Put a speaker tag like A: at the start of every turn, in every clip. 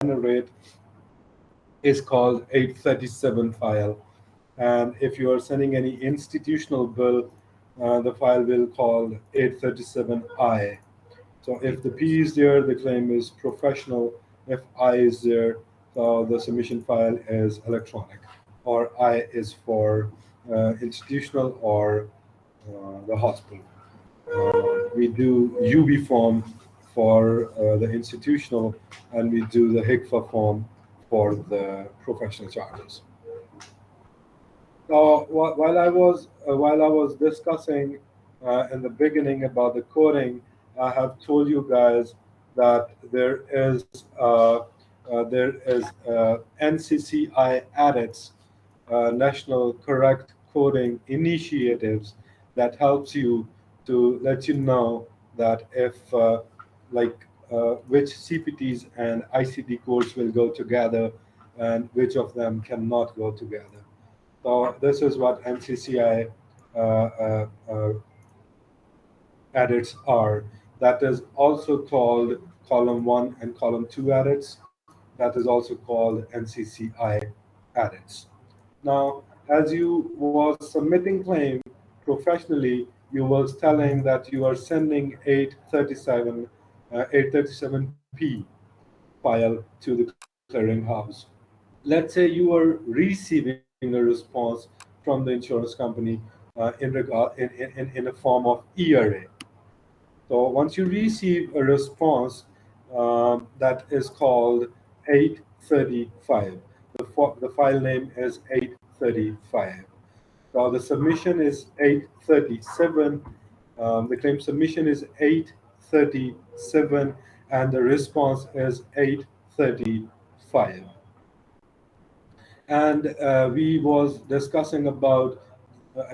A: generate is called 837 file. And if you are sending any institutional bill, the file will call 837I. So if the P is there, the claim is professional. If I is there, the submission file is electronic, or I is for institutional or the hospital. We do UB form for the institutional, and we do the HICFA form for the professional charges. While I was discussing in the beginning about the coding, I have told you guys that there is NCCI audits, National Correct Coding Initiatives, that helps you to let you know that if like which CPTs and ICD codes will go together and which of them cannot go together. So this is what NCCI edits are. That is also called column 1 and column 2 edits. That is also called NCCI edits. Now, as you was submitting claim professionally, you was telling that you are sending 837p file to the clearinghouse. Let's say you are receiving a response from the insurance company in a form of ERA. So once you receive a response that is called 835, the file name is 835. Now the submission is 837. The claim submission is 837, and the response is 835. And we was discussing about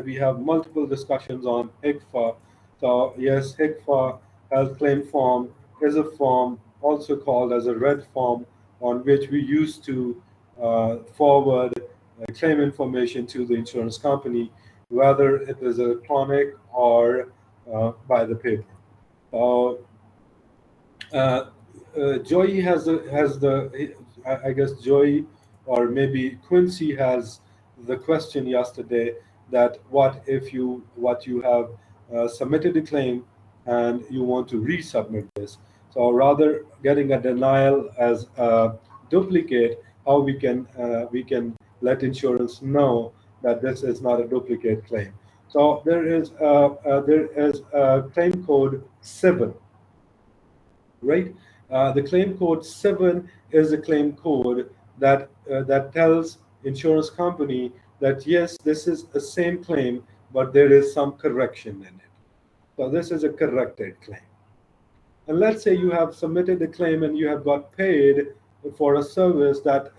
A: we have multiple discussions on HICFA. So yes, HICFA health claim form is a form also called as a red form, on which we used to forward claim information to the insurance company, whether it is electronic or by the paper. Uh, Joey has the I guess Joey or maybe Quincy has the question yesterday, that what you have submitted a claim and you want to resubmit this. So rather getting a denial as a duplicate, how we can let insurance know that this is not a duplicate claim. So there is a claim code 7, right? The claim code 7 is a claim code that tells insurance company that yes, this is the same claim, but there is some correction in it. So this is a corrected claim. And let's say you have submitted a claim and you have got paid for a service that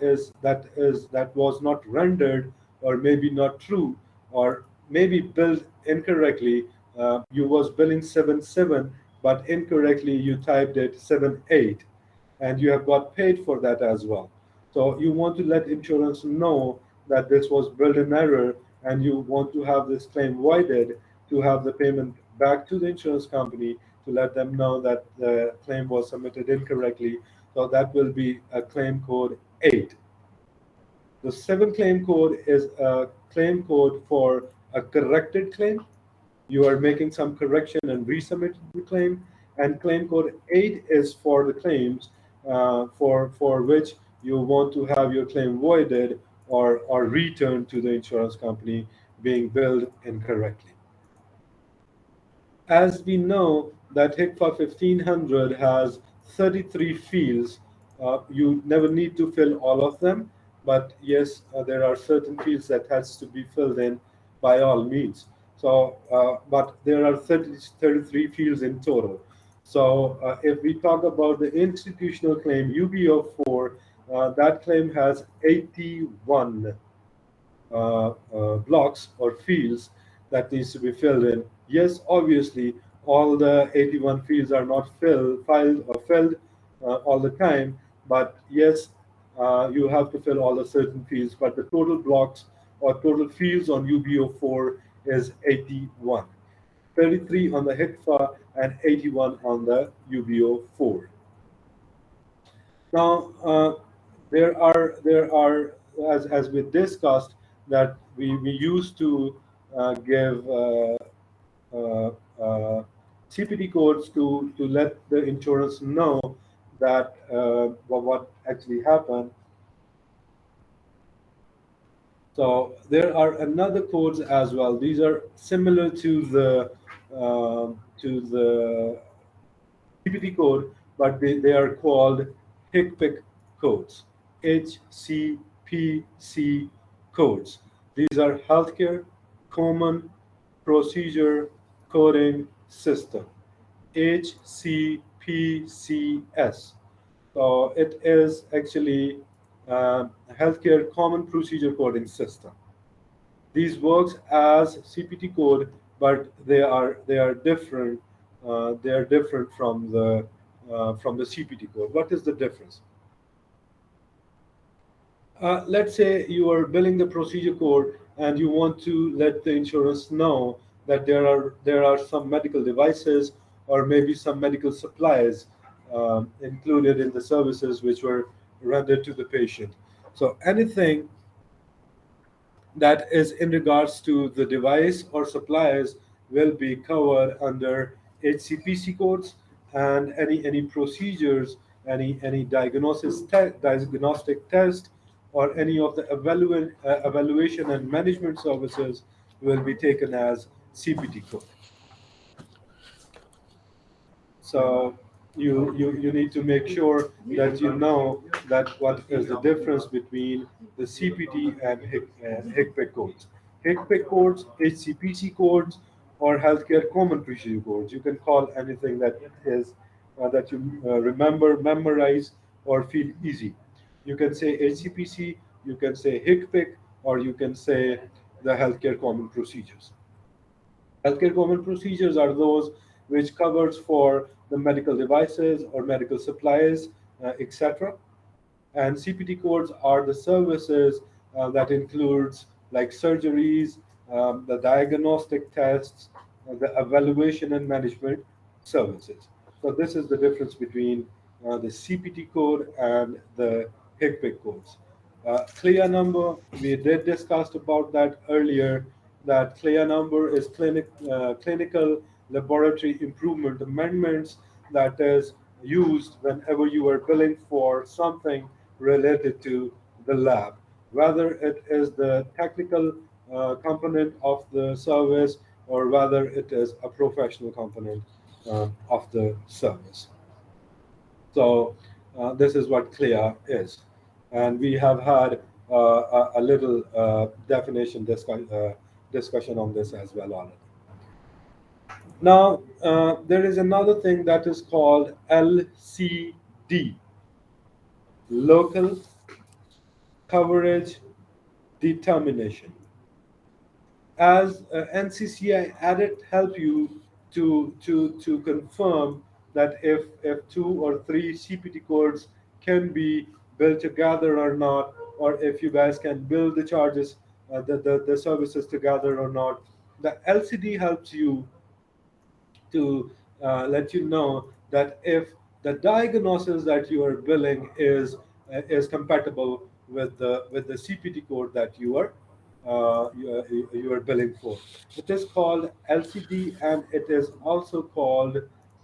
A: was not rendered, or maybe not true, or maybe billed incorrectly. You was billing 7/7, but incorrectly you typed it 7/8, and you have got paid for that as well. So you want to let insurance know that this was billed in error, and you want to have this claim voided, to have the payment back to the insurance company, to let them know that the claim was submitted incorrectly. So that will be a claim code 8. The 7 claim code is a claim code for a corrected claim. You are making some correction and resubmitting the claim. And claim code 8 is for the claims for which you want to have your claim voided, or returned to the insurance company, being billed incorrectly. As we know that HICFA 1500 has 33 fields, you never need to fill all of them, but yes, there are certain fields that has to be filled in by all means. So, but there are 33 fields in total. So if we talk about the institutional claim UBO4, that claim has 81 blocks or fields that needs to be filled in. Yes, obviously, all the 81 fields are not filled all the time, but yes, you have to fill all the certain fields. But the total blocks or total fields on UBO4 is 81, 33 on the HICFA and 81 on the UBO4. Now, there are as we discussed that we used to give uh, uh, CPT codes to let the insurance know that what actually happened. So there are another codes as well. These are similar to the CPT code, but they are called HCPC codes. HCPC codes. These are Healthcare Common Procedure Coding System. HCPCS. So it is actually Healthcare Common Procedure Coding System. These works as CPT code, but they are different. They are different from the CPT code. What is the difference? Let's say you are billing the procedure code and you want to let the insurance know that there are some medical devices or maybe some medical supplies included in the services which were rendered to the patient. So anything that is in regards to the device or suppliers will be covered under HCPC codes, and any procedures, any diagnostic test, or any of the evaluation and management services will be taken as CPT code. So you need to make sure that you know that what is the difference between the CPT and HCPC codes. HCPC codes, HCPC codes, or healthcare common procedure codes. You can call anything that you remember, memorize, or feel easy. You can say HCPC, you can say HCPC, or you can say the healthcare common procedures. Healthcare common procedures are those which covers for the medical devices or medical supplies, etc. And CPT codes are the services that includes like surgeries, the diagnostic tests, the evaluation and management services. So this is the difference between the CPT code and the HCPC codes. CLIA number, we did discuss about that earlier. That CLIA number is clinical laboratory improvement amendments that is used whenever you are billing for something related to the lab, whether it is the technical component of the service or whether it is a professional component of the service. So this is what CLIA is, and we have had a little discussion on this as well already. Now there is another thing that is called LCD, local coverage determination. As NCCI added help you to confirm that if two or three CPT codes can be built together or not, or if you guys can build the charges, the services together or not. The LCD helps you to let you know that if the diagnosis that you are billing is compatible with the CPT code that you are billing for. It is called LCD and it is also called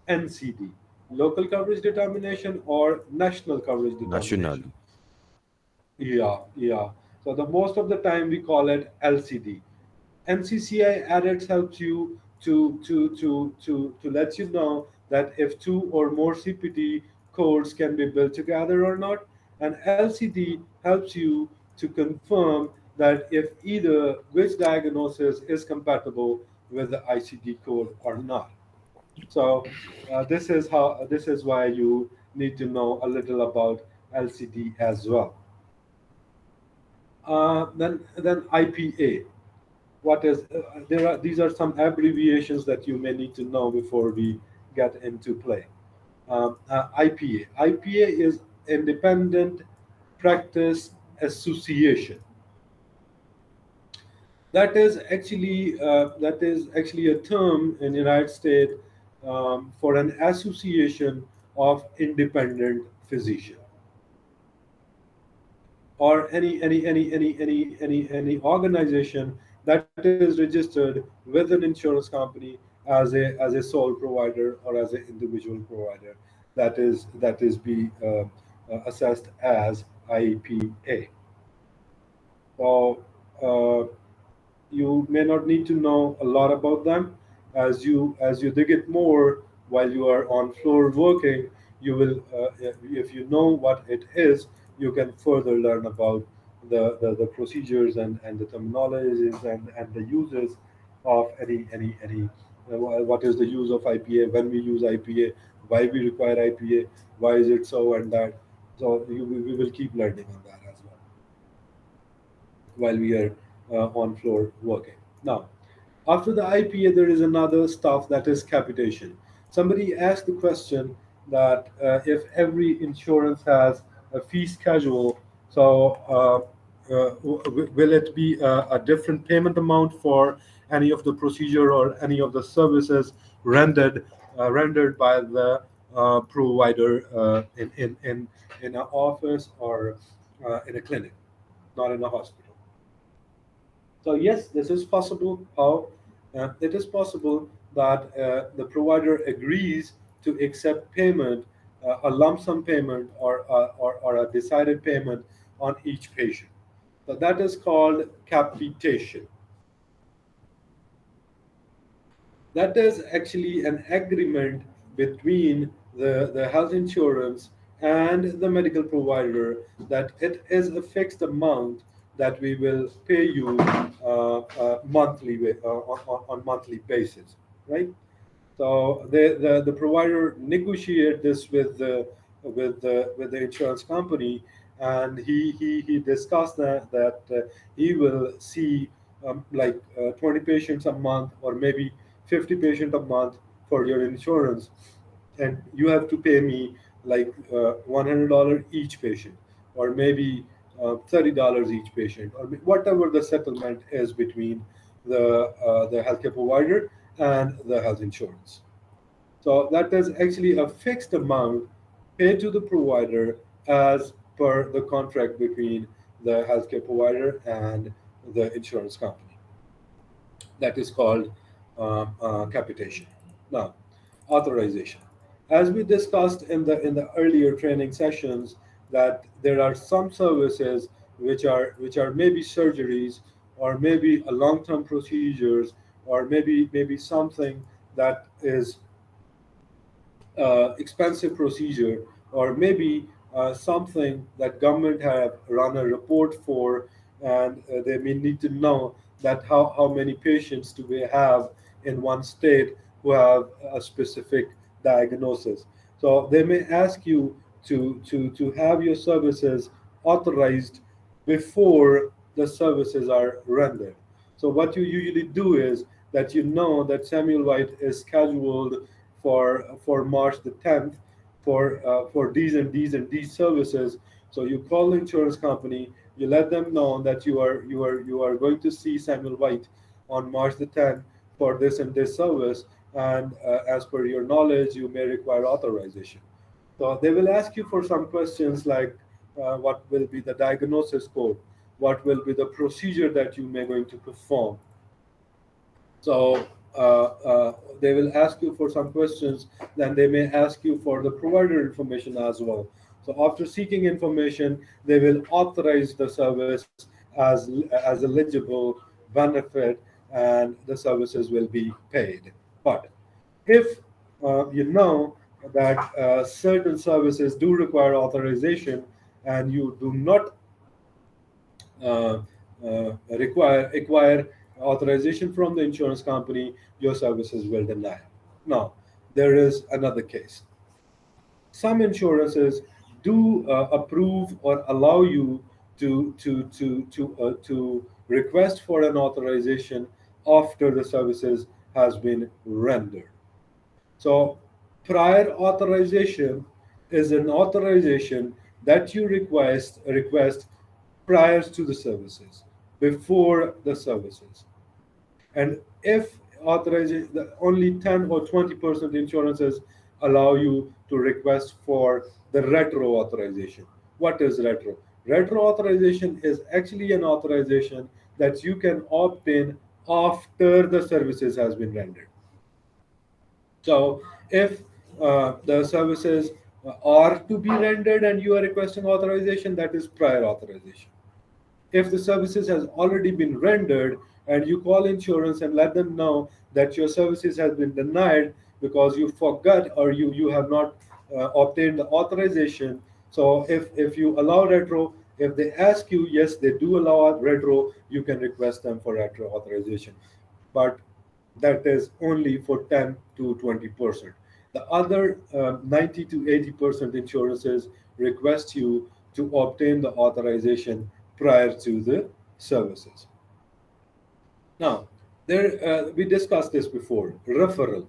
A: NCD, local coverage determination or national coverage determination.
B: National.
A: Yeah, yeah. So the most of the time we call it LCD. NCCI edits helps you to let you know that if two or more CPT codes can be built together or not, and LCD helps you to confirm that if either which diagnosis is compatible with the ICD code or not. So this is why you need to know a little about LCD as well. Then IPA. What is there are These are some abbreviations that you may need to know before we get into play. IPA is Independent Practice Association. That is actually a term in the United States for an association of independent physicians. or any organization that is registered with an insurance company as a sole provider or as an individual provider, that is be assessed as IPA. So you may not need to know a lot about them. As you dig it more while you are on floor working, you will if you know what it is, you can further learn about the procedures and the terminologies and the uses of any what is the use of IPA, when we use IPA, why we require IPA, why is it so and that. So we will keep learning on that as well while we are on floor working. Now, after the IPA, there is another stuff that is capitation. Somebody asked the question that if every insurance has a fee schedule, so will it be a different payment amount for any of the procedure or any of the services rendered by the provider in an office or in a clinic, not in a hospital? So yes, this is possible. How it is possible that the provider agrees to accept payment, a lump sum payment or a decided payment on each patient. So that is called capitation. That is actually an agreement between the health insurance and the medical provider that it is a fixed amount that we will pay you monthly on monthly basis, right? So the provider negotiate this with the insurance company, and he discussed that he will see like 20 patients a month or maybe 50 patients a month for your insurance, and you have to pay me like $100 each patient, or maybe $30 each patient, or whatever the settlement is between the healthcare provider and the health insurance. So that is actually a fixed amount paid to the provider as per the contract between the healthcare provider and the insurance company. That is called capitation. Now, authorization. As we discussed in the earlier training sessions, that there are some services which are maybe surgeries, or maybe a long-term procedures, or maybe something that is expensive procedure, or maybe something that government have run a report for, and they may need to know that how many patients do we have in one state who have a specific diagnosis. So they may ask you to have your services authorized before the services are rendered. So what you usually do is that you know that Samuel White is scheduled for March the 10th for these services. So you call the insurance company, you let them know that you are going to see Samuel White on March the 10th for this and this service, and as per your knowledge, you may require authorization. So they will ask you for some questions like what will be the diagnosis code, what will be the procedure that you may going to perform. So they will ask you for some questions, then they may ask you for the provider information as well. So after seeking information, they will authorize the service as eligible benefit, and the services will be paid. But if you know that certain services do require authorization, and you do not uh, require acquire authorization from the insurance company, your services will deny. Now, there is another case. Some insurances do approve or allow you to request for an authorization after the services has been rendered. So, prior authorization is an authorization that you request prior to the services, before the services. And if authorization, only 10 or 20% insurances allow you to request for the retro authorization. What is retro? Retro authorization is actually an authorization that you can obtain after the services has been rendered. So if the services are to be rendered and you are requesting authorization, that is prior authorization. If the services has already been rendered and you call insurance and let them know that your services has been denied because you forgot or you have not obtained the authorization. So if you allow retro, if they ask you, yes, they do allow retro, you can request them for retro authorization. But that is only for 10 to 20%. The other 90 to 80% insurances request you to obtain the authorization prior to the services. Now, we discussed this before. Referral.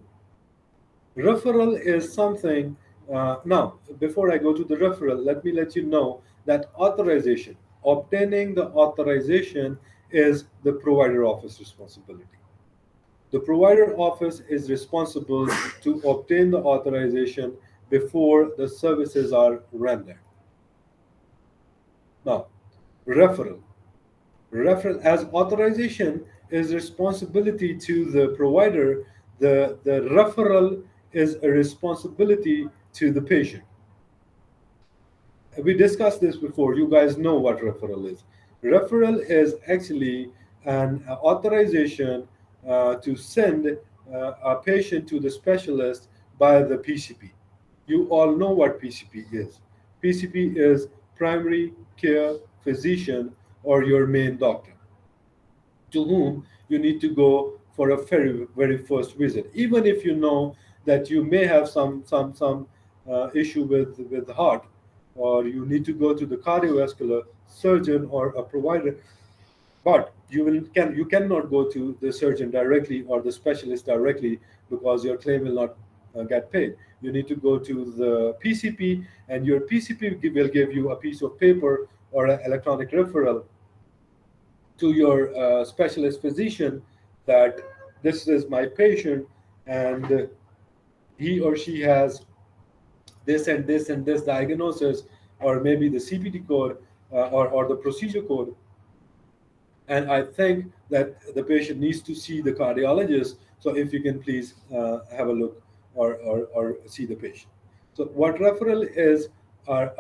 A: Referral is something. Now, before I go to the referral, let me let you know that authorization, obtaining the authorization, is the provider office responsibility. The provider office is responsible to obtain the authorization before the services are rendered. Now, referral. Referral as authorization is responsibility to the provider. The referral is a responsibility to the patient. We discussed this before. You guys know what referral is. Referral is actually an authorization to send a patient to the specialist by the PCP. You all know what PCP is. PCP is primary care physician or your main doctor, to whom you need to go for a very first visit, even if you know that you may have some issue with the heart, or you need to go to the cardiovascular surgeon or a provider. But you cannot go to the surgeon directly or the specialist directly because your claim will not get paid. You need to go to the PCP, and your PCP will give you a piece of paper or an electronic referral to your specialist physician that this is my patient, and he or she has this and this and this diagnosis, or maybe the CPT code, or the procedure code, and I think that the patient needs to see the cardiologist. So if you can please have a look, or see the patient. So what referral is are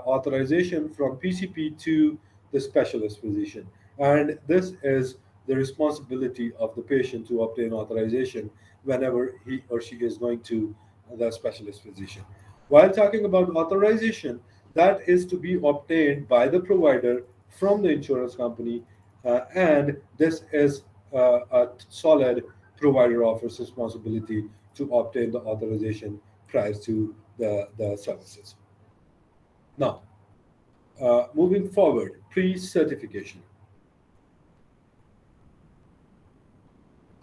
A: authorization from PCP to the specialist physician, and this is the responsibility of the patient to obtain authorization whenever he or she is going to the specialist physician. While talking about authorization, that is to be obtained by the provider from the insurance company, and this is a solid provider office responsibility to obtain the authorization prior to the services. Now, moving forward, pre-certification.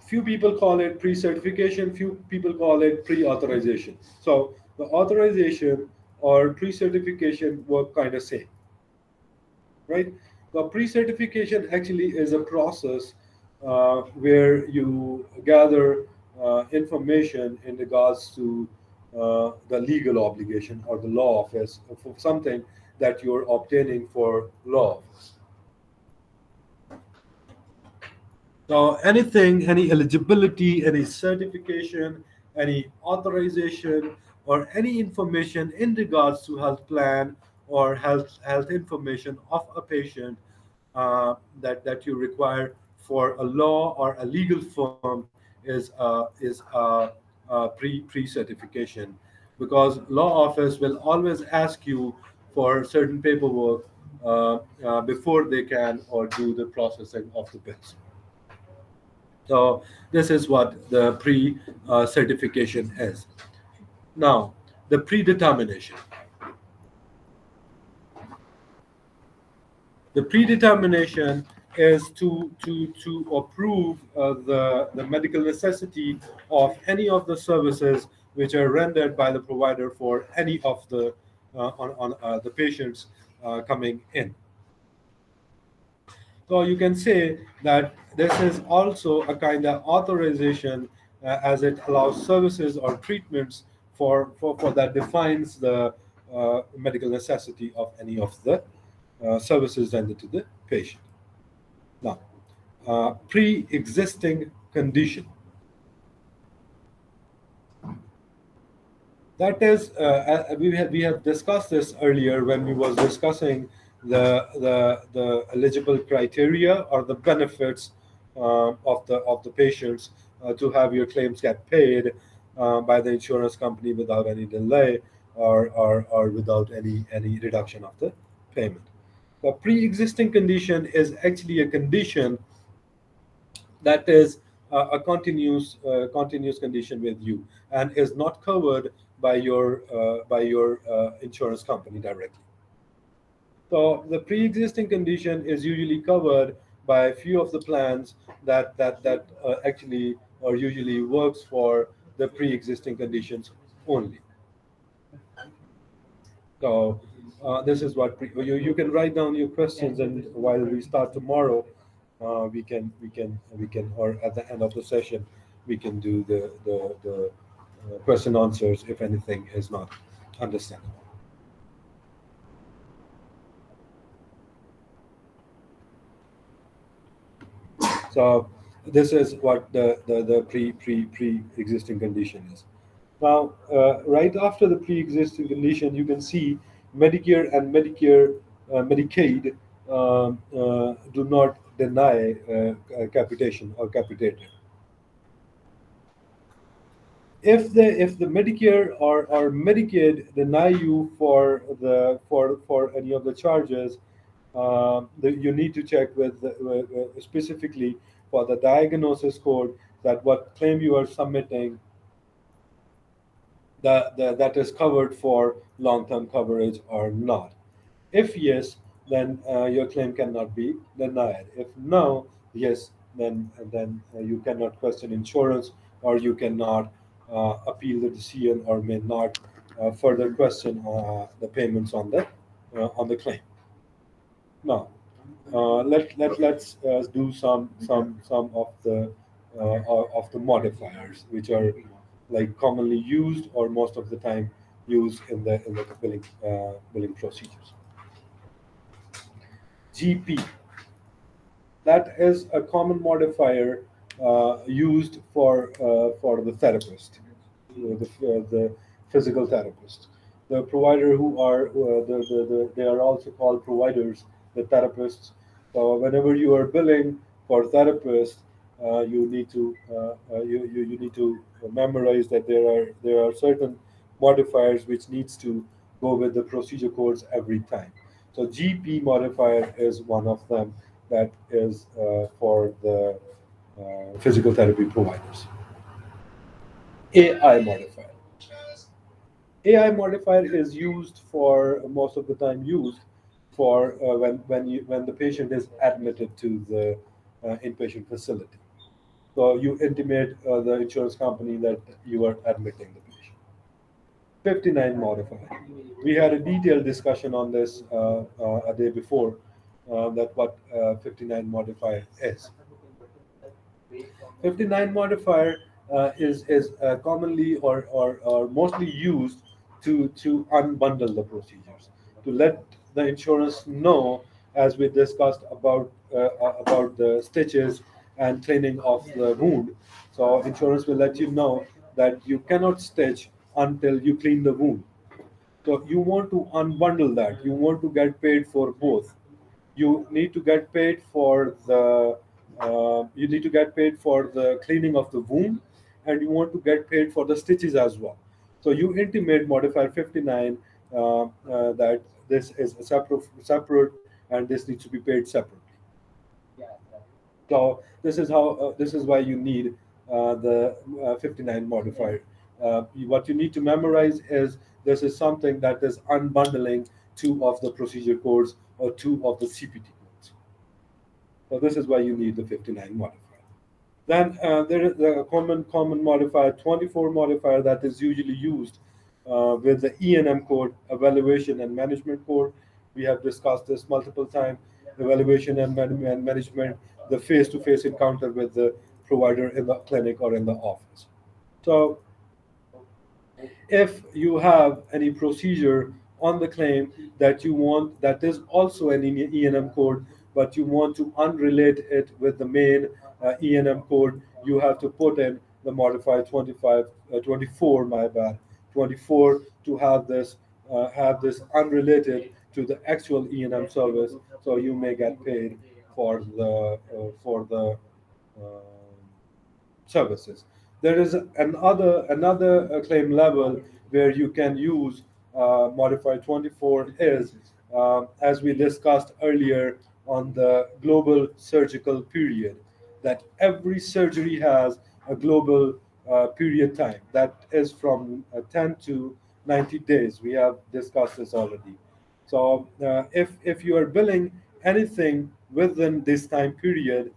A: Few people call it pre-certification, few people call it pre-authorization. So the authorization or pre-certification work kind of same, right? The pre-certification actually is a process where you gather information in regards to the legal obligation or the law office for something that you're obtaining for law office. So anything, any eligibility, any certification, any authorization, or any information in regards to health plan or health information of a patient that you require for a law or a legal firm is pre certification, because law office will always ask you for certain paperwork before they can or do the processing of the bills. So this is what the pre-certification is. Now, the predetermination. The predetermination is to approve the medical necessity of any of the services which are rendered by the provider for any of the on the patients coming in. So you can say that this is also a kind of authorization, as it allows services or treatments for that defines the medical necessity of any of the services rendered to the patient. Now, pre-existing condition. That is, we have discussed this earlier when we was discussing the eligible criteria or the benefits of the patients to have your claims get paid by the insurance company without any delay or without any reduction of the payment. A pre-existing condition is actually a condition that is a continuous condition with you and is not covered by your insurance company directly. So the pre-existing condition is usually covered by a few of the plans that actually or usually works for the pre-existing conditions only. So this is what you can write down your questions, and while we start tomorrow, we can or at the end of the session, we can do the question answers if anything is not understandable. So this is what the pre-existing condition is. Now, right after the pre-existing condition, you can see Medicare and Medicaid do not deny capitation or capitated. If the Medicare or Medicaid deny you for any of the charges, you need to check with specifically for the diagnosis code that what claim you are submitting that is covered for long-term coverage or not. If yes, then your claim cannot be denied. If no, yes, then you cannot question insurance, or you cannot appeal the decision, or may not further question the payments on the claim. Now, let's do some of the modifiers which are like commonly used or most of the time used in the billing procedures. GP, that is a common modifier used for the therapist, the physical therapist, the provider who are they are also called providers, the therapists. So whenever you are billing for therapists, you need to memorize that there are certain modifiers which needs to go with the procedure codes every time. So GP modifier is one of them, that is for the physical therapy providers. AI modifier. AI modifier is used for most of the time used for when the patient is admitted to the inpatient facility. So you intimate the insurance company that you are admitting the patient. 59 modifier. We had a detailed discussion on this a day before, that what 59 modifier is. 59 modifier is commonly or mostly used to unbundle the procedures, to let the insurance know, as we discussed about the stitches and cleaning of the wound. So insurance will let you know that you cannot stitch until you clean the wound. So you want to unbundle that. You want to get paid for both. You need to get paid for the cleaning of the wound, and you want to get paid for the stitches as well. So you intimate modifier 59 that this is a separate, and this needs to be paid separately. So this is why you need the 59 modifier. What you need to memorize is this is something that is unbundling two of the procedure codes or two of the CPT codes. So this is why you need the 59 modifier. Then there is a common modifier, 24 modifier, that is usually used with the E&M code, evaluation and management code. We have discussed this multiple times. Evaluation and management, the face-to-face encounter with the provider in the clinic or in the office. So if you have any procedure on the claim that you want, that is also an E&M code, but you want to unrelate it with the main E&M code, you have to put in the modified 24, my bad, 24, to have this unrelated to the actual E&M service, so you may get paid for the um, services. There is another claim level where you can use modified 24 is, as we discussed earlier, on the global surgical period, that every surgery has a global period time that is from 10 to 90 days. We have discussed this already. So if you are billing anything within this time period,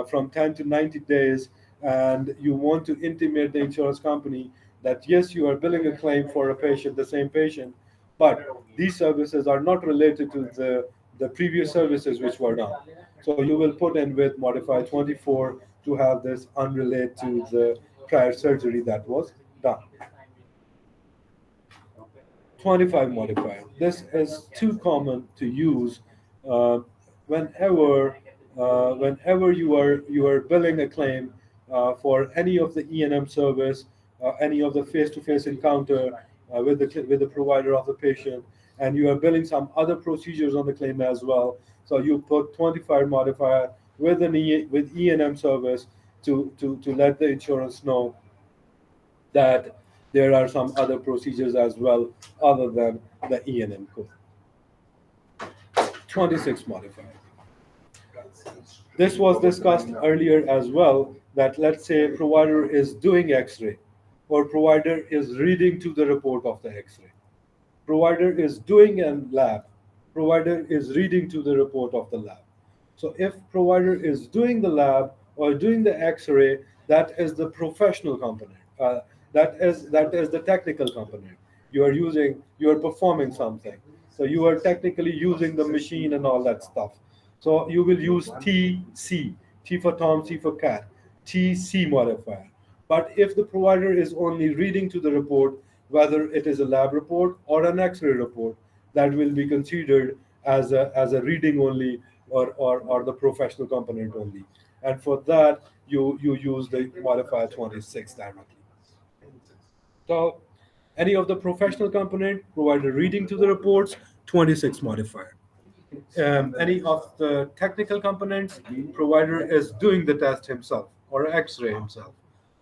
A: from 10 to 90 days, and you want to intimate the insurance company that yes, you are billing a claim for a patient, the same patient, but these services are not related to the previous services which were done. So you will put in with modify 24 to have this unrelated to the prior surgery that was done. 25 modifier. This is too common to use uh, whenever whenever you are billing a claim for any of the E&M service, any of the face-to-face encounter with the provider of the patient, and you are billing some other procedures on the claim as well. So you put 25 modifier with with E&M service to let the insurance know that there are some other procedures as well other than the E&M code. 26 modifier. This was discussed earlier as well, that let's say provider is doing X-ray or provider is reading to the report of the X-ray. Provider is doing a lab, provider is reading to the report of the lab. So if provider is doing the lab or doing the X-ray, that is the professional component. That is the technical component. You are performing something. So you are technically using the machine and all that stuff. So you will use TC, T for Tom, C for cat, TC modifier. But if the provider is only reading to the report, whether it is a lab report or an X-ray report, that will be considered as a reading only, or the professional component only. And for that, you use the modifier 26 directly. So any of the professional component provide a reading to the reports, 26 modifier. Any of the technical components, provider is doing the test himself or X-ray himself.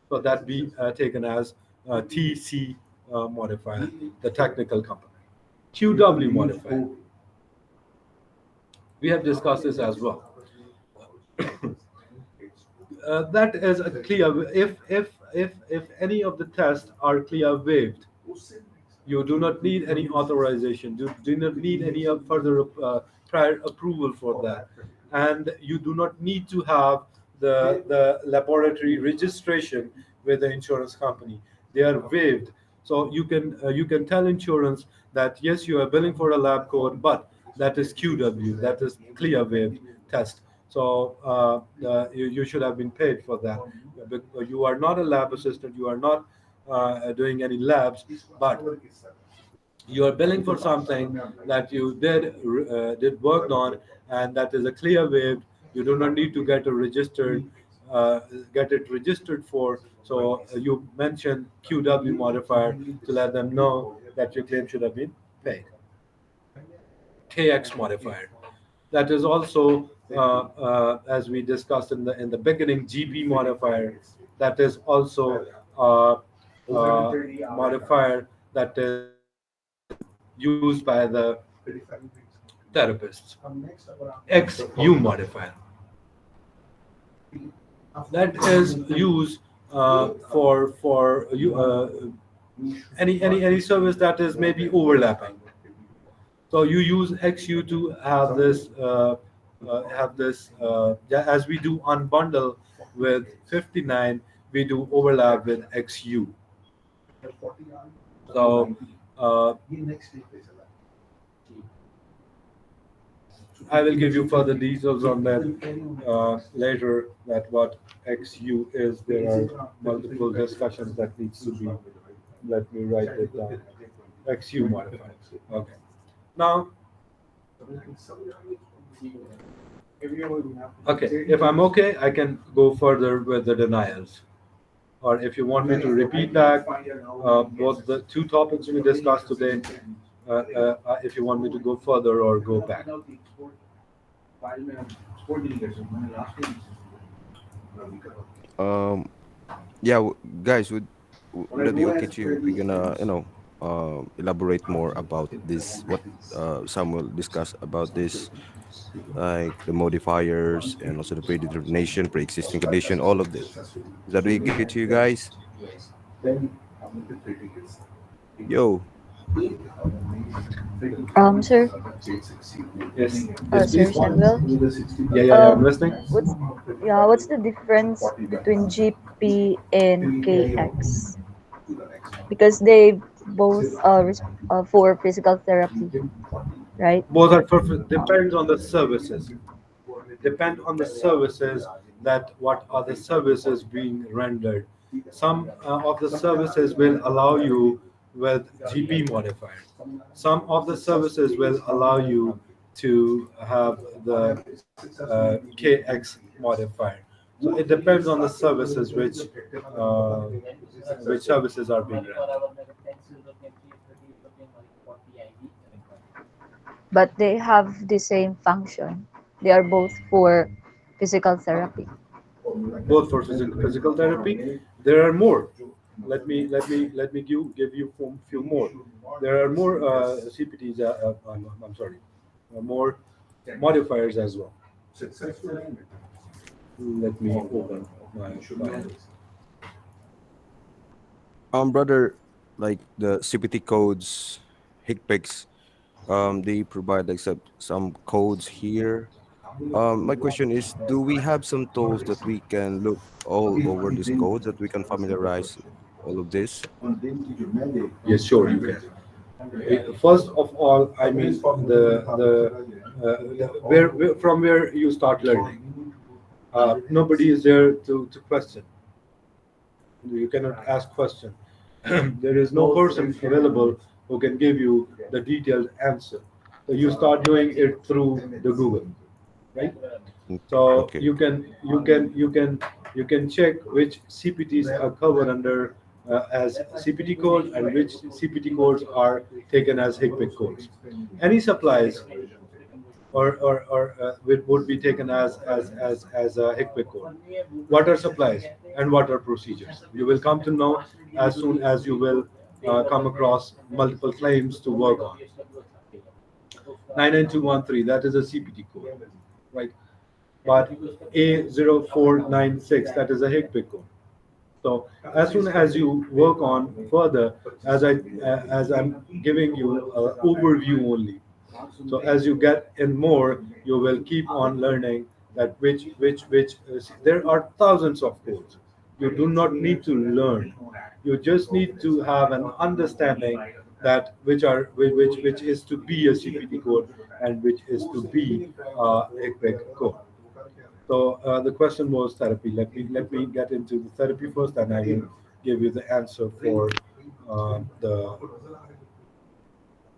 A: So that be taken as TC modifier, the technical component. QW modifier. We have discussed this as well. That is a clear. If any of the tests are clear waived, you do not need any authorization. You do not need any further prior approval for that, and you do not need to have the laboratory registration with the insurance company. They are waived, so you can tell insurance that yes, you are billing for a lab code, but that is QW, that is clear waived test. So you should have been paid for that. You are not a lab assistant. You are not doing any labs, but you are billing for something that you did work on, and that is a clear waive. You do not need to uh, get it registered for. So you mention QW modifier to let them know that your claim should have been paid. KX modifier. That is also, as we discussed in the beginning, GP modifier. That is also modifier that is used by the therapists. XU modifier. That is used for you any service that is maybe overlapping. So you use XU to have this yeah, as we do unbundle with 59, we do overlap with XU. So I will give you further details on that later. That what XU is. There are multiple discussions that needs to be. Let me write it down. XU modifiers. Okay. Now, okay, if I'm okay, I can go further with the denials. Or if you want me to repeat back both the two topics we discussed today, if you want me to go further or go back.
B: Um, yeah, guys, would that be okay to you? We're gonna, elaborate more about this. What Samuel discussed about this, like the modifiers and also the predetermination, pre-existing condition, all of this. Is that okay to you guys? Yo,
C: Sir,
A: Yes, yes,
C: Sir
A: please.
C: Samuel,
A: Yeah, yeah, yeah. I'm
C: um,
A: listening.
C: what's what's the difference between GP and KX? Because they both for physical therapy, right?
A: Both are perfect. Depends on the services. Depend on the services, that what are the services being rendered. Some of the services will allow you with GP modifier. Some of the services will allow you to have the KX modifier. So it depends on the services which services are being rendered.
C: But they have the same function. They are both for physical therapy.
A: Both for physical therapy. There are more. Let me give you few more. There are more CPTs. I'm sorry, more modifiers as well. Let me open my file.
B: brother, like the CPT codes, HICPICs, they provide like some codes here. My question is, do we have some tools that we can look all over these codes that we can familiarize all of this?
A: Yes, sure, you can. First of all, I mean where from where you start learning. Nobody is there to question. You cannot ask question. There is no person available who can give you the detailed answer. So you start doing it through the Google, right?
B: Okay,
A: So
B: okay.
A: you can check which CPTs are covered under as CPT code and which CPT codes are taken as HICPIC codes. Any supplies or would be taken as a HICPIC code. What are supplies and what are procedures? You will come to know as soon as you will come across multiple claims to work on. 99213, that is a CPT code, right? But A0496, that is a HICPIC code. So as soon as you work on further, as I'm giving you an overview only. So as you get in more, you will keep on learning that which there are thousands of codes. You do not need to learn. You just need to have an understanding that which is to be a CPT code and which is to be a HICPIC code. So the question was therapy. Let me get into the therapy first, and I will give you the answer for the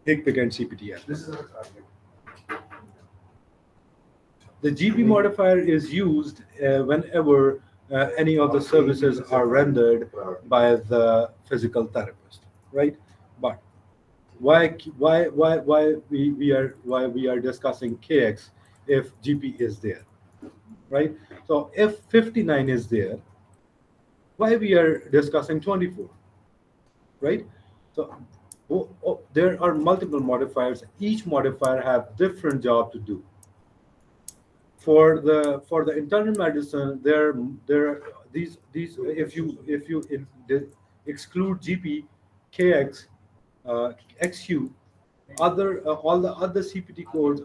A: HICPIC and CPT. The GP modifier is used whenever any of the services are rendered by the physical therapist, right? But why we are discussing KX if GP is there, right? So if 59 is there, why we are discussing 24, right? So there are multiple modifiers. Each modifier have different job to do. For the internal medicine, there these if you exclude GP, KX, XU, other all the other CPT codes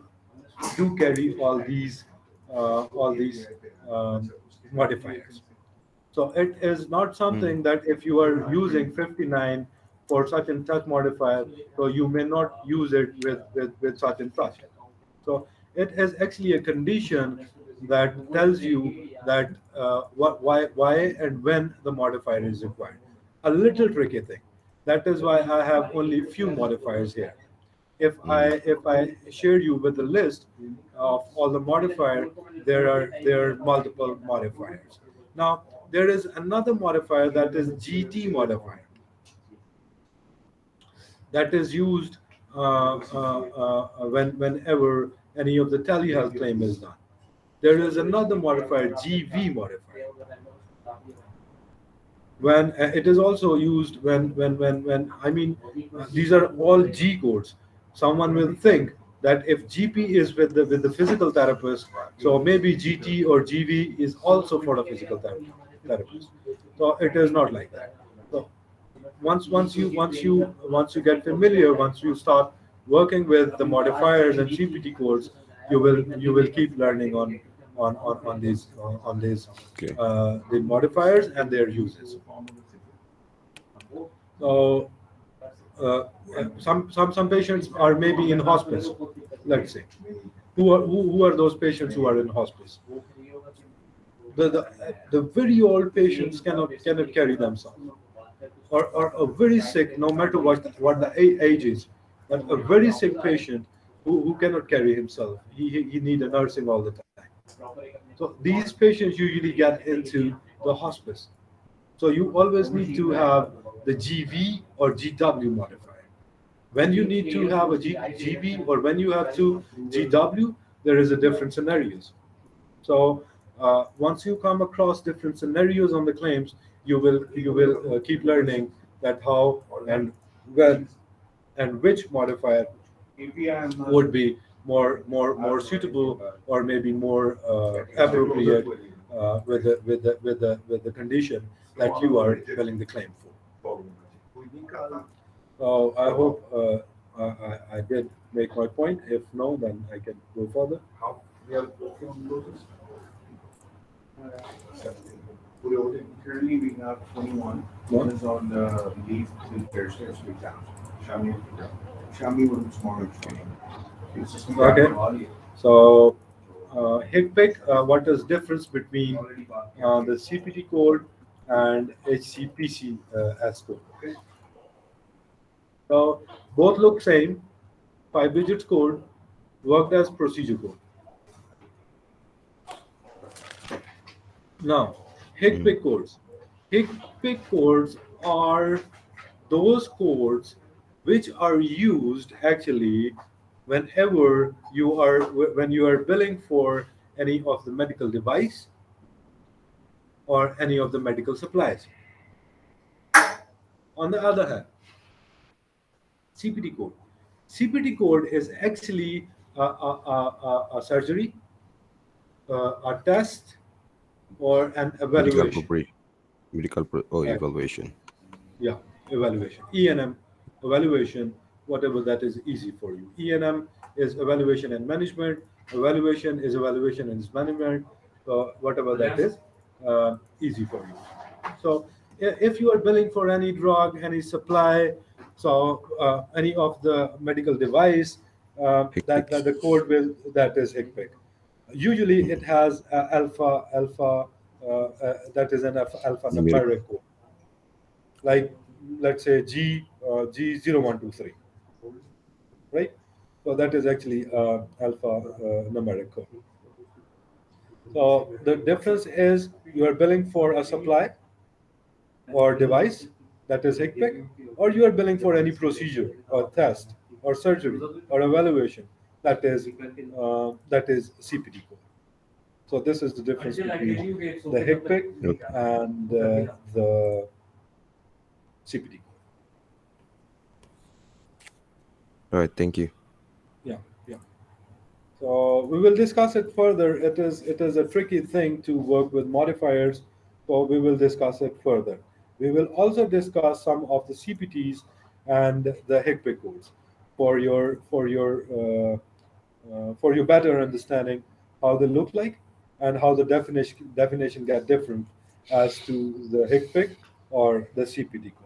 A: do carry all these um, modifiers. So it is not
B: Mm.
A: something that if you are using 59 for such and such modifier, so you may not use it with such and such. So it is actually a condition that tells you that why and when the modifier is required. A little tricky thing. That is why I have only few modifiers here. if I share you with the list of all the modifier, there are multiple modifiers. Now there is another modifier, that is GT modifier, that is used whenever any of the telehealth claim is done. There is another modifier, GV modifier, when it is also used when I mean, these are all G codes. Someone will think that if GP is with the physical therapist, so maybe GT or GV is also for the physical therapist. So it is not like that. So once you get familiar, once you start working with the modifiers and CPT codes, you will keep learning on these
B: Okay.
A: the modifiers and their uses. So uh, some patients are maybe in hospice, let's say. Who are those patients who are in hospice? The very old patients cannot carry themselves, or a very sick, no matter what the age is, but a very sick patient who cannot carry himself, he need a nursing all the time. So these patients usually get into the hospice. So you always need to have the GV or GW modifier. When you need to have a GV, or when you have to GW, there is a different scenarios. So once you come across different scenarios on the claims, you will keep learning that how and when and which modifier would be more suitable, or maybe more appropriate with the condition that you are filling the claim for. So I hope I did make my point. If no, then I can go further.
D: Currently, we have 21.
A: What?
D: One is on the leave to their steps with down. Xiaomi was more training. It's just
A: Okay. So HICPIC, what is difference between the CPT code and HCPC as code? So both look same, 5 digits code, worked as procedure code. Now,
B: Mm.
A: HICPIC codes. HICPIC codes are those codes which are used actually whenever you are billing for any of the medical device or any of the medical supplies. On the other hand, CPT code. CPT code is actually a surgery, a test, or an
B: Medical
A: evaluation.
B: propre
A: Right.
B: evaluation.
A: Yeah, evaluation. E&M, evaluation, whatever that is easy for you. E&M is evaluation and management. Evaluation is evaluation and management. Whatever that is, easy for you. So if you are billing for any drug, any supply, so any of the medical device, that
B: HICPIC.
A: the code will, that is HICPIC. Usually it
B: Mm.
A: has alpha, that is an alpha
B: Numeric.
A: numeric code, like let's say G0123, right? So that is actually alpha numeric code. So the difference is you are billing for a supply or device, that is HICPIC, or you are billing for any procedure or test or surgery or evaluation, that is CPT code. So this is the difference between the HICPIC
B: Okay.
A: and the CPT code.
B: All right. Thank you.
A: Yeah, yeah. So we will discuss it further. It is a tricky thing to work with modifiers, so we will discuss it further. We will also discuss some of the CPTs and the HICPIC codes for your better understanding how they look like and how the definition get different as to the HICPIC or the CPT code.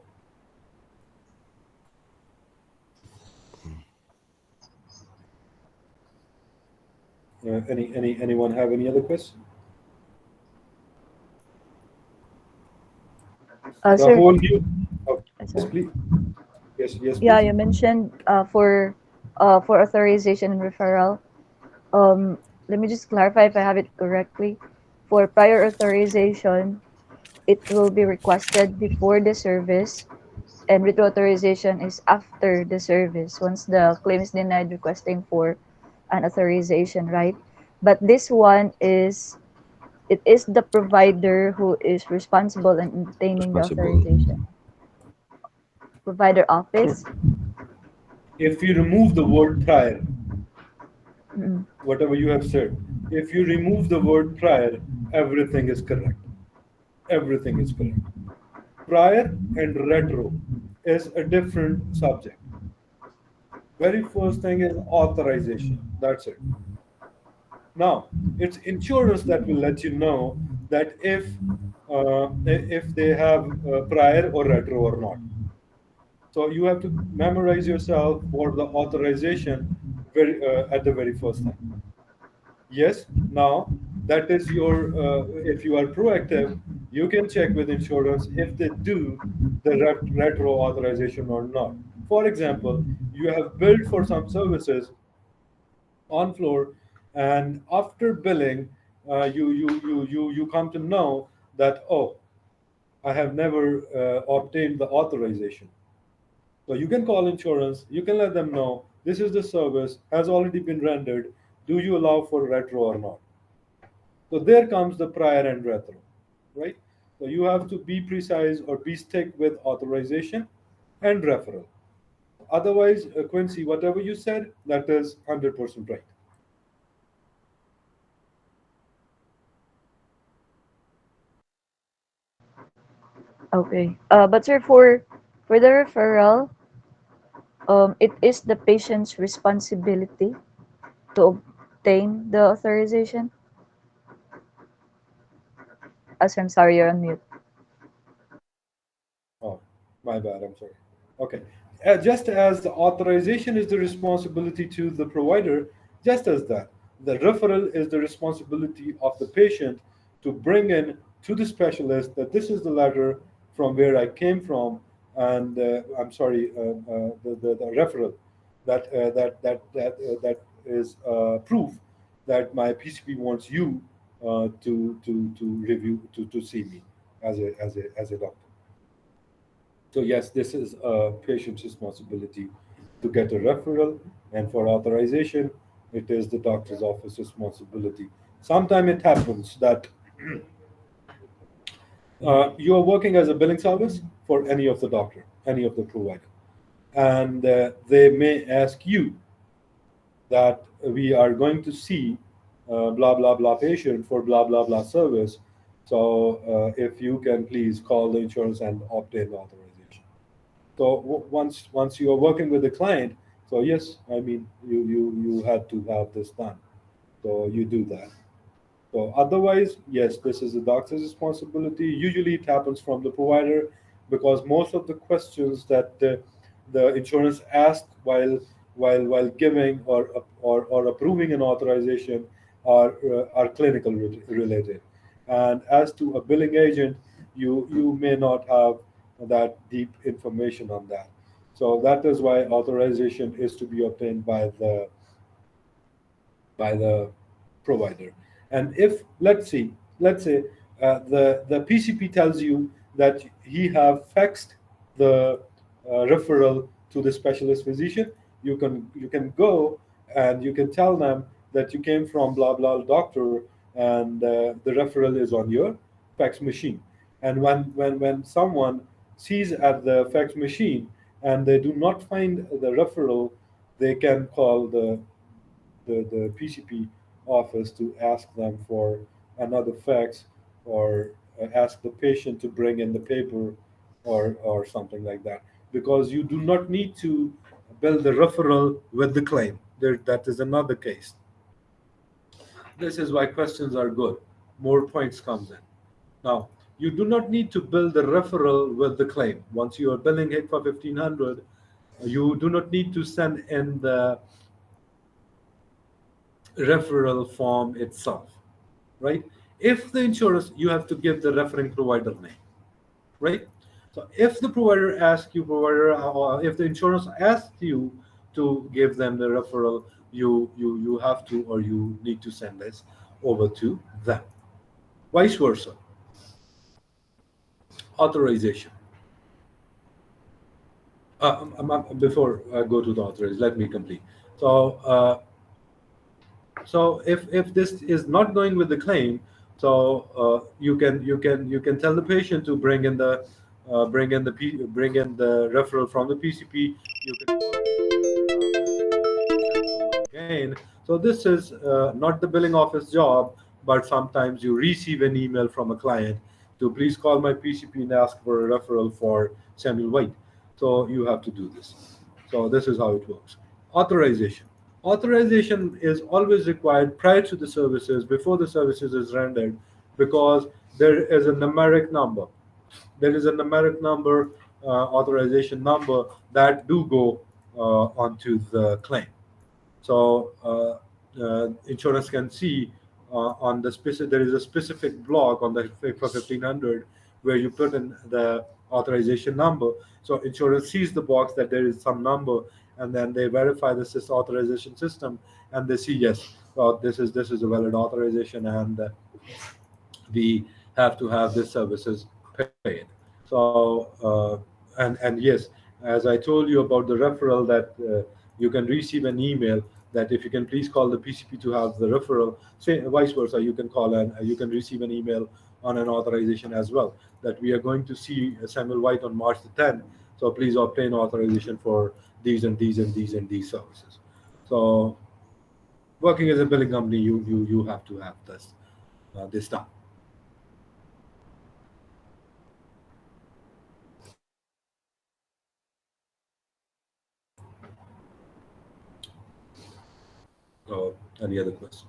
A: Anyone have any other question? The
C: Sir,
A: whole new. Oh, yes,
C: sir.
A: please. Yes, yes,
C: Yeah,
A: please.
C: you mentioned for for authorization and referral. Um, Let me just clarify if I have it correctly. For prior authorization, it will be requested before the service, and retro authorization is after the service once the claim is denied requesting for an authorization, right? But this one is it is the provider who is responsible in obtaining the
B: Responsible.
C: authorization. Provider office.
A: If you remove the word prior,
C: Mm.
A: whatever you have said, if you remove the word prior, everything is correct. Everything is correct. Prior and retro is a different subject. Very first thing is authorization. That's it. Now, it's insurance that will let you know that if they have prior or retro or not. So you have to memorize yourself for the authorization at the very first time. Yes, now that is your, if you are proactive, you can check with insurance if they do the retro authorization or not. For example, you have billed for some services on floor, and after billing, you come to know that, oh, I have never obtained the authorization. So you can call insurance, you can let them know this is the service has already been rendered. Do you allow for retro or not? So there comes the prior and retro, right? So you have to be precise or be stick with authorization and referral. Otherwise, Quincy, whatever you said, that is 100% right.
C: Okay. But sir, for the referral, it is the patient's responsibility to obtain the authorization. As I'm sorry, you're on mute.
A: Oh, my bad. I'm sorry. Okay. Just as the authorization is the responsibility to the provider, just as that, the referral is the responsibility of the patient to bring in to the specialist that this is the letter from where I came from, and I'm sorry, the referral that is proof that my PCP wants you to review to see me as a doctor. So yes, this is a patient's responsibility to get a referral, and for authorization, it is the doctor's office responsibility. Sometimes it happens that you are working as a billing service for any of the doctor, any of the provider, and they may ask you that we are going to see blah blah blah patient for blah blah blah service. So if you can please call the insurance and obtain the authorization. So once you are working with the client, so yes, I mean you had to have this done. So you do that. So otherwise, yes, this is the doctor's responsibility. Usually, it happens from the provider because most of the questions that the insurance asks while giving or approving an authorization are clinical related. And as to a billing agent, you may not have that deep information on that. So that is why authorization is to be obtained by the provider. And if let's say the PCP tells you that he have faxed the referral to the specialist physician, you can go and you can tell them that you came from blah blah doctor, and the referral is on your fax machine. And when someone sees at the fax machine and they do not find the referral, they can call the PCP office to ask them for another fax, or ask the patient to bring in the paper, or something like that. Because you do not need to bill the referral with the claim. That is another case. This is why questions are good. More points comes in. Now, you do not need to bill the referral with the claim. Once you are billing HICFA 1500, you do not need to send in the referral form itself, right? If the insurance, you have to give the referring provider name, right? So if the provider asks you, if the insurance asks you to give them the referral, you have to, or you need to send this over to them. Vice versa. Authorization. Before I go to the authorization, let me complete. So if this is not going with the claim, so you can tell the patient to bring in the referral from the PCP. You can call PCP to have this sent over again. So this is not the billing office job, but sometimes you receive an email from a client to please call my PCP and ask for a referral for Samuel White. So you have to do this. So this is how it works. Authorization. Authorization is always required prior to the services, before the services is rendered, because there is a numeric number. There is a numeric number, authorization number, that do go onto the claim. So insurance can see on the specific, there is a specific block on the for 1500 where you put in the authorization number. So insurance sees the box that there is some number, and then they verify the authorization system, and they see, yes, well, this is a valid authorization, and we have to have these services paid. So and yes, as I told you about the referral, that you can receive an email that if you can please call the PCP to have the referral. Say vice versa, you can call and you can receive an email on an authorization as well, that we are going to see Samuel White on March the 10th. So please obtain authorization for these and these and these and these services. So working as a billing company, you have to have this done. Any other question?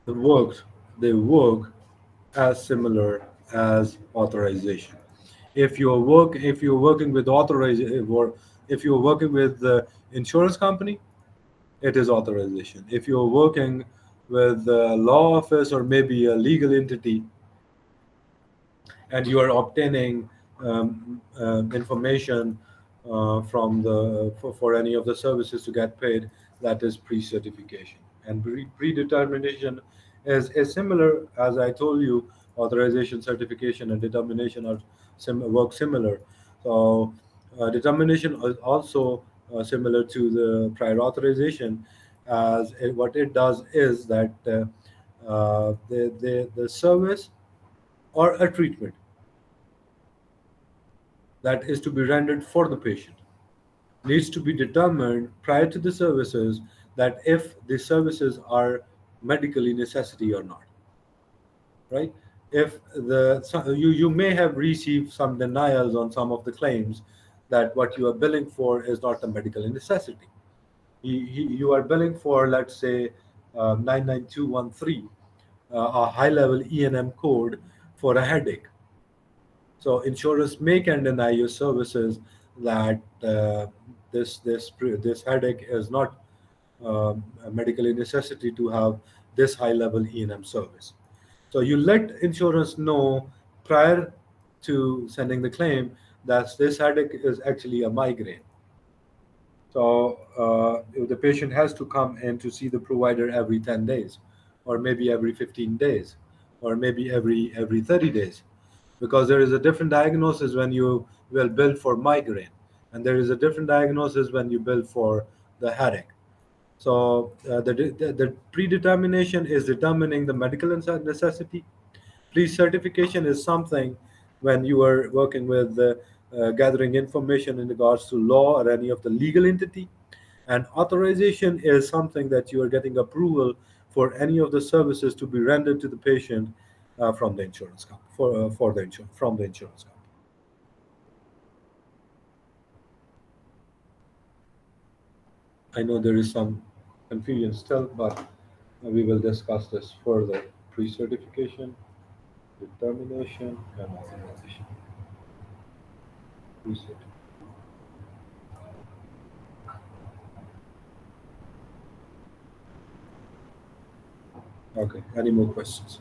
A: The works they work as similar as authorization. If you're working with authorization, or if you're working with the insurance company, it is authorization. If you're working with the law office or maybe a legal entity, and you are obtaining information from for any of the services to get paid, that is pre-certification. And predetermination is similar, as I told you. Authorization, certification, and determination are work similar. So determination is also similar to the prior authorization, as what it does is that the service or a treatment that is to be rendered for the patient needs to be determined prior to the services, that if the services are medically necessity or not, right? If you may have received some denials on some of the claims, that what you are billing for is not a medical necessity. You are billing for, let's say, 99213, a high level E&M code for a headache. So insurers may can deny your services, that this headache is not a medical necessity to have this high level E&M service. So you let insurance know prior to sending the claim that this headache is actually a migraine. So if the patient has to come in to see the provider every 10 days, or maybe every 15 days, or maybe every 30 days, because there is a different diagnosis when you will bill for migraine, and there is a different diagnosis when you bill for the headache. So the predetermination is determining the medical necessity. Pre-certification is something when you are working with gathering information in regards to law or any of the legal entity. And authorization is something that you are getting approval for any of the services to be rendered to the patient from the insurance company, for the insurance from the insurance company. I know there is some confusion still, but we will discuss this further. Pre-certification, determination, and authorization. Reset. Okay. Any more questions?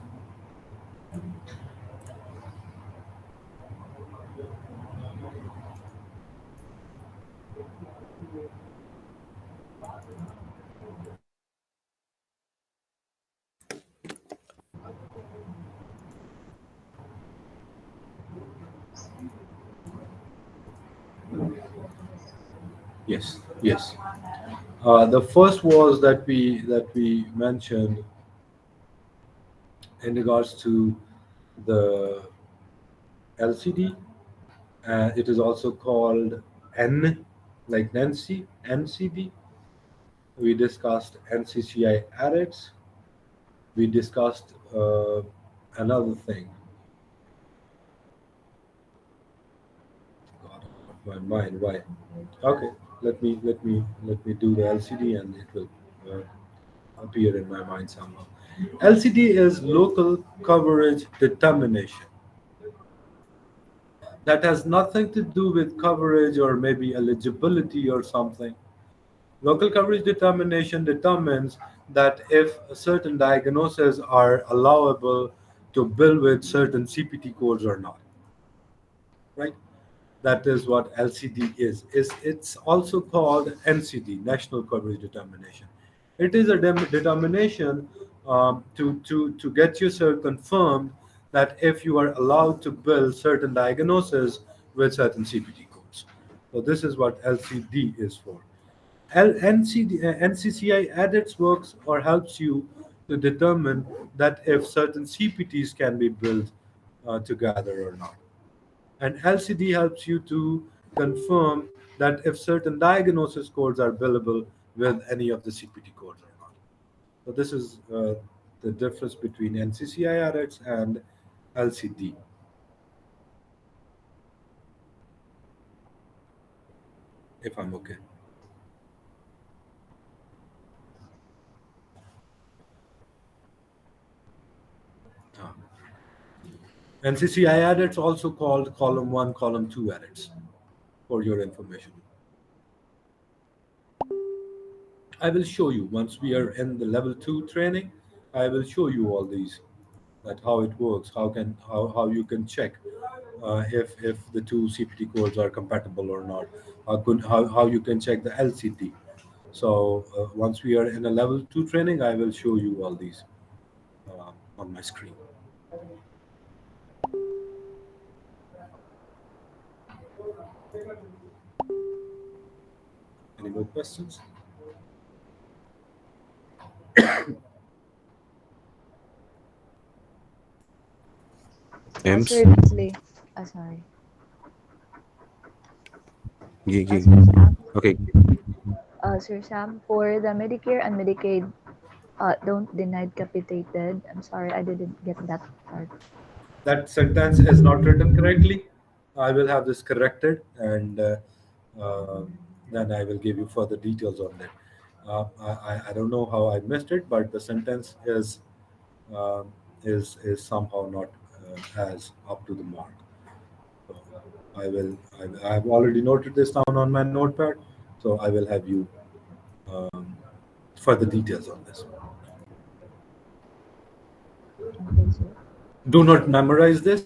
A: Yes. Yes. The first was that we mentioned in regards to the LCD. It is also called N, like Nancy, NCD. We discussed NCCI audits. We discussed another thing. God, out of my mind. Why? Okay, let me do the LCD, and it will uh, appear in my mind somehow. LCD is local coverage determination. That has nothing to do with coverage or maybe eligibility or something. Local coverage determination determines that if certain diagnoses are allowable to bill with certain CPT codes or not, right? That is what LCD is. It's also called NCD, National Coverage Determination. It is a determination to get you confirmed that if you are allowed to bill certain diagnoses with certain CPT codes. So this is what LCD is for. NCCI edits works or helps you to determine that if certain CPTs can be built together or not. And LCD helps you to confirm that if certain diagnosis codes are billable with any of the CPT codes or not. So this is the difference between NCCI edits and LCD. If I'm okay. Ah. NCCI edits also called column 1, column 2 edits for your information. I will show you once we are in the level 2 training. I will show you all these, that how it works, how you can check if the two CPT codes are compatible or not, how you can check the LCD. So once we are in a level 2 training, I will show you all these on my screen. Any more questions?
B: Ems,
C: Sir Leslie. Sorry.
B: gigi.
C: Sir Sam.
B: Okay.
C: Sir Sam, for the Medicare and Medicaid, don't denied capitated. I'm sorry, I didn't get that part.
A: That sentence is not written correctly. I will have this corrected, and uh, then I will give you further details on that. I don't know how I missed it, but the sentence um, is somehow not as up to the mark. So I will. I have already noted this down on my notepad, so I will have you um, further details on this.
C: Okay, sir.
A: Do not memorize this.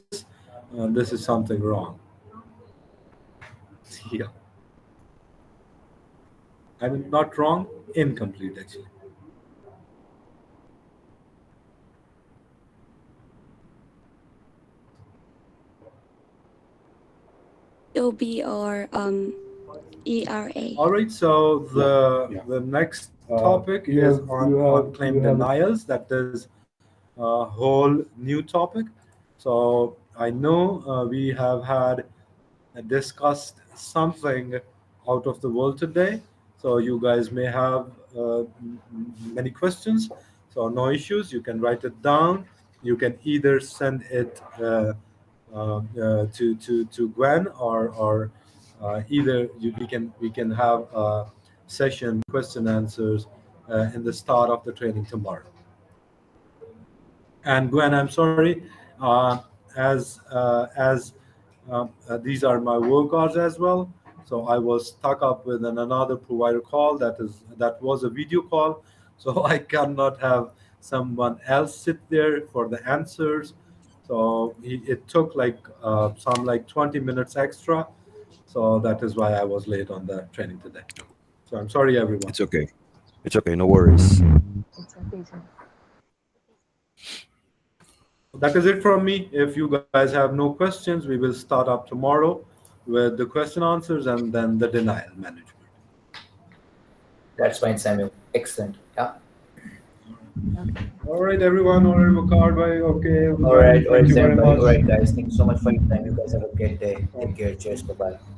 A: This is something wrong. Yeah, I mean not wrong, incomplete actually.
E: OB or ERA.
A: All right, so
D: Yeah.
A: the next topic is on claim denials. That is a whole new topic. So I know we have had discussed something out of the world today. So you guys may have many questions. So no issues. You can write it down. You can either send it to Gwen, or either we can have a session question answers in the start of the training tomorrow. And Gwen, I'm sorry, as These are my work hours as well. So I was stuck up with another provider call that was a video call. So I cannot have someone else sit there for the answers. So it took like some like 20 minutes extra. So that is why I was late on the training today. So I'm sorry, everyone.
B: It's okay. It's okay. No worries.
C: It's okay, sir.
A: That is it from me. If you guys have no questions, we will start up tomorrow with the question answers and then the denial management.
F: That's fine, Samuel. Excellent. Yeah.
C: Okay.
A: All right, everyone. All right, Wakar, bhai. Okay,
F: All
A: everybody.
F: right,
A: Thank you very
F: Sam. All
A: much.
F: right, guys. Thank you so much for your time. You guys have a great day. Take care. Cheers. Bye bye.